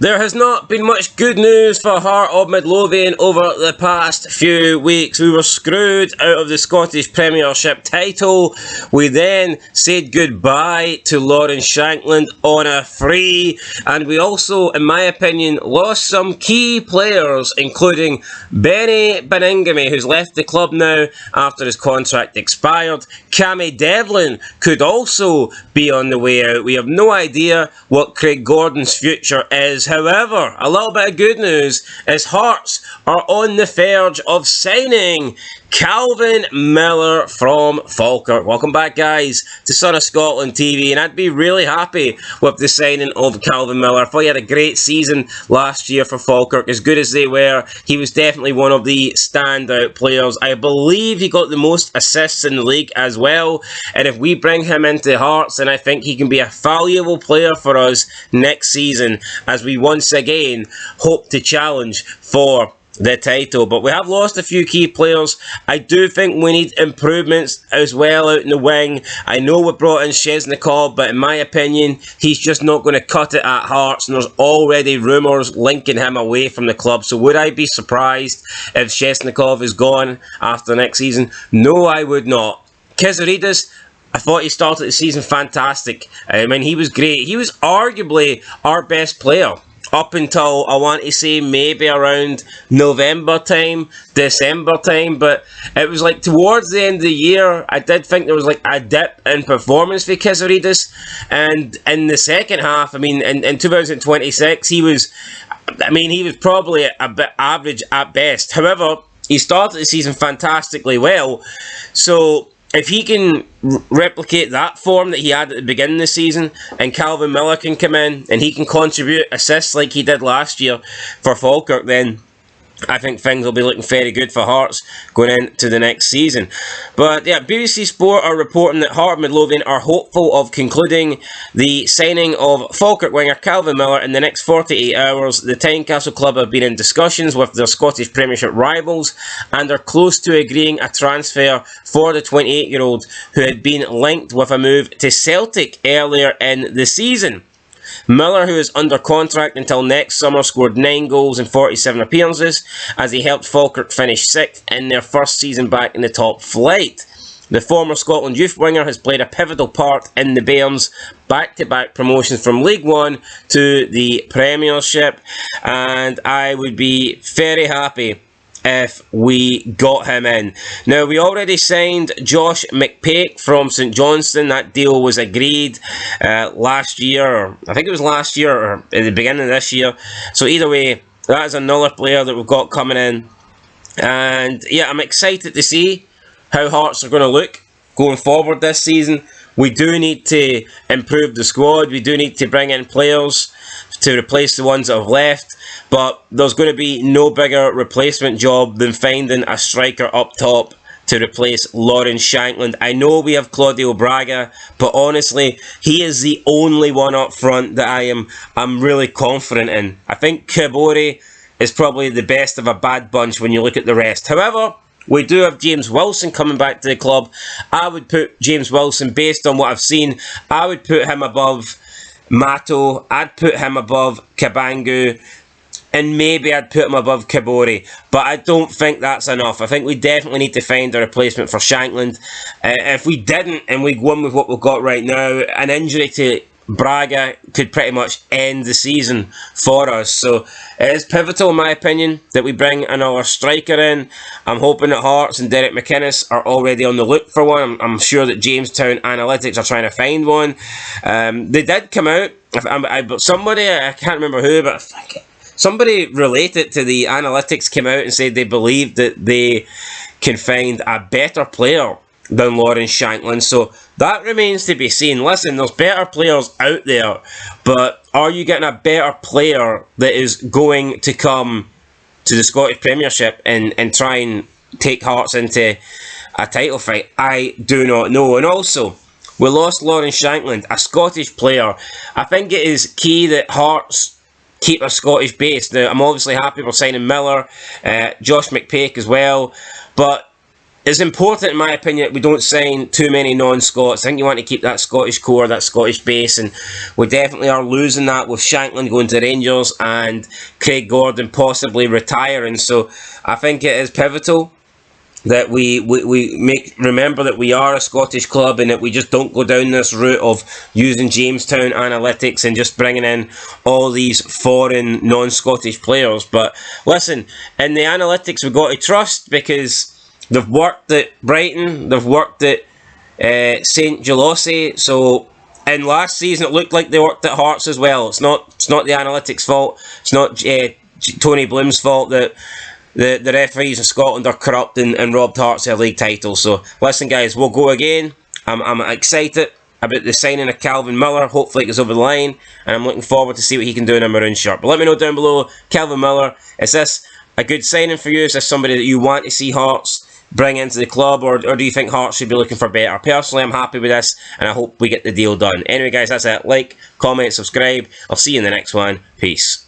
There has not been much good news for Heart of Midlothian over the past few weeks. We were screwed out of the Scottish Premiership title. We then said goodbye to Lauren Shankland on a free. And we also, in my opinion, lost some key players, including Benny Beningame, who's left the club now after his contract expired. Cammy Devlin could also be on the way out. We have no idea what Craig Gordon's future is. However, a little bit of good news is Hearts are on the verge of signing Calvin Miller from Falkirk. Welcome back, guys, to Son of Scotland TV, and I'd be really happy with the signing of Calvin Miller. I thought he had a great season last year for Falkirk. As good as they were, he was definitely one of the standout players. I believe he got the most assists in the league as well, and if we bring him into Hearts, then I think he can be a valuable player for us next season as we once again hope to challenge for the title. But we have lost a few key players. I do think we need improvements as well out in the wing. I know we brought in Sheznikov, but in my opinion, he's just not going to cut it at Hearts, and there's already rumours linking him away from the club. So would I be surprised if Sheznikov is gone after next season? No, I would not. Kizaridis, I thought he started the season fantastic. I mean, he was great. He was arguably our best player up until, I want to say, maybe around November time, December time. But it was like towards the end of the year, I did think there was like a dip in performance for Kizaridis. And in the second half, I mean, in 2026, he was probably a bit average at best. However, he started the season fantastically well. So if he can replicate that form that he had at the beginning of the season, and Calvin Miller can come in and he can contribute assists like he did last year for Falkirk, then I think things will be looking very good for Hearts going into the next season. But yeah, BBC Sport are reporting that Heart of Midlothian are hopeful of concluding the signing of Falkirk winger Calvin Miller in the next 48 hours. The Tynecastle club have been in discussions with their Scottish Premiership rivals and are close to agreeing a transfer for the 28-year-old who had been linked with a move to Celtic earlier in the season. Miller, who is under contract until next summer, scored 9 goals in 47 appearances as he helped Falkirk finish 6th in their first season back in the top flight. The former Scotland youth winger has played a pivotal part in the Bairns' back-to-back promotions from League One to the Premiership, and I would be very happy if we got him in. Now, we already signed Josh McPake from St Johnstone. That deal was agreed last year, or I think it was last year or at the beginning of this year. So either way, that is another player that we've got coming in. And yeah, I'm excited to see how Hearts are going to look going forward this season. We do need to improve the squad. We do need to bring in players to replace the ones that have left. But there's going to be no bigger replacement job than finding a striker up top to replace Lauren Shankland. I know we have Claudio Braga, but honestly, he is the only one up front that I'm really confident in. I think Kibori is probably the best of a bad bunch when you look at the rest. However, we do have James Wilson coming back to the club. I would put James Wilson, based on what I've seen, I would put him above Mato. I'd put him above Kabangu. And maybe I'd put him above Kibori. But I don't think that's enough. I think we definitely need to find a replacement for Shankland. If we didn't, and we won with what we've got right now, an injury to Braga could pretty much end the season for us. So it is pivotal, in my opinion, that we bring another striker in. I'm hoping that Hearts and Derek McInnes are already on the look for one. I'm sure that Jamestown Analytics are trying to find one. They did come out. Somebody, I can't remember who, but I think somebody related to the analytics came out and said they believed that they can find a better player than Lauren Shankland. So that remains to be seen. Listen, there's better players out there, but are you getting a better player that is going to come to the Scottish Premiership and try and take Hearts into a title fight? I do not know. And also, we lost Lauren Shankland, a Scottish player. I think it is key that Hearts keep a Scottish base. Now, I'm obviously happy we're signing Miller, Josh McPake as well, but it's important, in my opinion, that we don't sign too many non-Scots. I think you want to keep that Scottish core, that Scottish base, and we definitely are losing that with Shankland going to Rangers and Craig Gordon possibly retiring. So I think it is pivotal that we remember that we are a Scottish club, and that we just don't go down this route of using Jamestown analytics and just bringing in all these foreign non-Scottish players. But listen, in the analytics we've got to trust, because they've worked at Brighton, they've worked at St Gelossi, so in last season it looked like they worked at Hearts as well. It's not the analytics' fault, it's not Tony Bloom's fault that the referees in Scotland are corrupt and robbed Hearts of their league title. So listen guys, we'll go again. I'm excited about the signing of Calvin Miller. Hopefully it goes over the line, and I'm looking forward to see what he can do in a maroon shirt. But let me know down below, Calvin Miller, is this a good signing for you? Is this somebody that you want to see Hearts bring into the club, or do you think Hearts should be looking for better? Personally, I'm happy with this, and I hope we get the deal done. Anyway guys, that's it. Like, comment, subscribe. I'll see you in the next one. Peace.